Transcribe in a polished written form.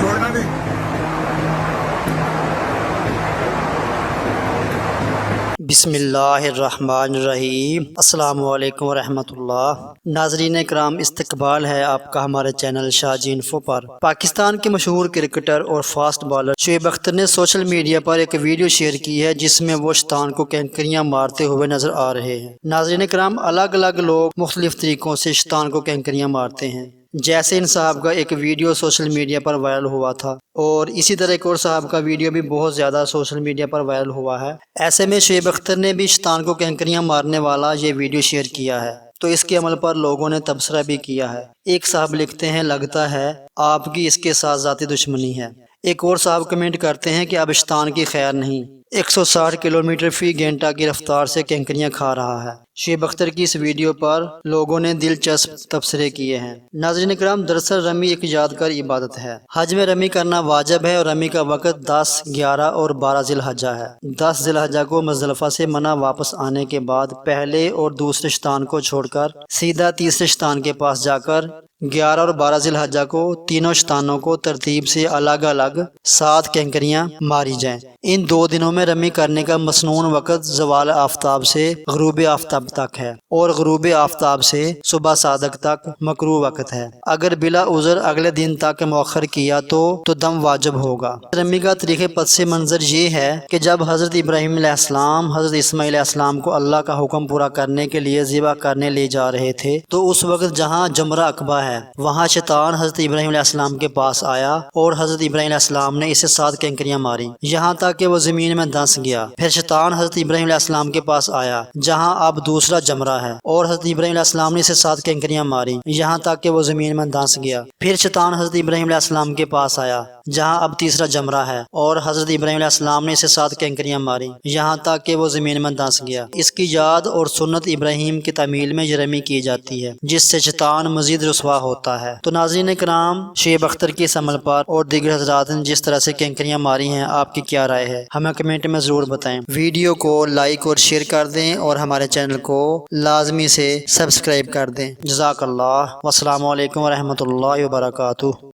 छोड़ना नहीं। बिस्मिल्लाहिर्रहमानिर्रहीम। अस्सलामुअलैकुम वरहमतुल्लाह। नाज़रीन इकराम, इस्तकबाल है आपका हमारे चैनल शाजी इन्फो पर। पाकिस्तान के मशहूर क्रिकेटर और फास्ट बॉलर शुएब अख्तर ने सोशल मीडिया पर एक वीडियो शेयर की है जिसमें वो शैतान को कैंकरियां मारते हुए नजर आ रहे हैं। नाज़रीन इकराम, अलग अलग लोग मुख्तलिफ तरीकों से शैतान को कैंकरियां मारते हैं। जैसे इन साहब का एक वीडियो सोशल मीडिया पर वायरल हुआ था और इसी तरह एक और साहब का वीडियो भी बहुत ज़्यादा सोशल मीडिया पर वायरल हुआ है। ऐसे में शुएब अख्तर ने भी शैतान को कैंकरियां मारने वाला ये वीडियो शेयर किया है, तो इसके अमल पर लोगों ने तबसरा भी किया है। एक साहब लिखते हैं, लगता है आपकी इसके साथ ज़ाती दुश्मनी है। एक और साहब कमेंट करते हैं कि अब शैतान की खैर नहीं, 160 किलोमीटर फी घंटा की रफ्तार से कैंकरियां खा रहा है। शुएब अख्तर की इस वीडियो पर लोगों ने दिलचस्प तबसरे किए हैं। नाज़रीन इकराम, दरअसल रमी एक यादगार इबादत है। हज में रमी करना वाजिब है और रमी का वक़्त 10, 11 और 12 ज़िलहज्जा है। 10 ज़िलहज्जा को मुज़दलिफ़ा से मना वापस आने के बाद पहले और दूसरे शैतान को छोड़कर सीधा तीसरे शैतान के पास जाकर 11 और 12 ज़िलहज्जा को तीनों शैतानों को तरतीब से अलग अलग 7 कैंकरियां मारी जाएं। इन 2 दिनों में रमी करने का मसनून वक़्त ज़वाल आफ्ताब से ग़ुरूब आफ्ताब तक है और ग़ुरूब आफ्ताब से सुबह सादक तक मकरूह वक़्त है। अगर बिला उज़र अगले दिन तक मौखर किया तो दम वाजिब होगा। रमी का तरीक़े पस मंज़र ये है कि जब हज़रत इब्राहीम अलैहिस्सलाम हज़रत इस्माईल अलैहिस्सलाम को अल्लाह का हुक्म पूरा करने के लिए ज़िबा करने ले जा रहे थे, तो उस वक़्त जहाँ जमरा अकबा है वहाँ शैतान हज़रत इब्राहीम अलैहिस्सलाम के पास आया और हज़रत इब्राहीम अलैहिस्सलाम ने इसे 7 कैंकरियां मारी, यहाँ तक कि वो ज़मीन में धंस गया। फिर शैतान हज़रत इब्राहीम अलैहिस्सलाम के पास आया जहाँ अब दूसरा जमरा है और हज़रत इब्राहीम अलैहिस्सलाम ने इसे 7 कैंकरियां मारी, यहाँ तक कि वो ज़मीन में धंस गया। फिर शैतान हज़रत इब्राहीम अलैहिस्सलाम के पास आया जहाँ अब तीसरा जमरा है और हज़रत इब्राहीम अलैहिस्सलाम ने इसे 7 कैंकरियां मारी, यहाँ तक कि वो ज़मीन में धंस गया। इसकी याद और सुन्नत इब्राहीम की तामील में ये रमी की जाती है जिससे शैतान मज़ीद रुसवा होता है। तो नाज़रीन इकराम, शुएब अख्तर की इस अमल पर और दीगर हज़रात ने जिस तरह से कैंकरियां मारी हैं, आपकी क्या राय है, हमें कमेंट में ज़रूर बताएं। वीडियो को लाइक और शेयर कर दें और हमारे चैनल को लाजमी से सब्सक्राइब कर दें। जज़ाकल्लाह। वस्सलामु अलैकुम वरहमतुल्लाहि वबरकातुहू।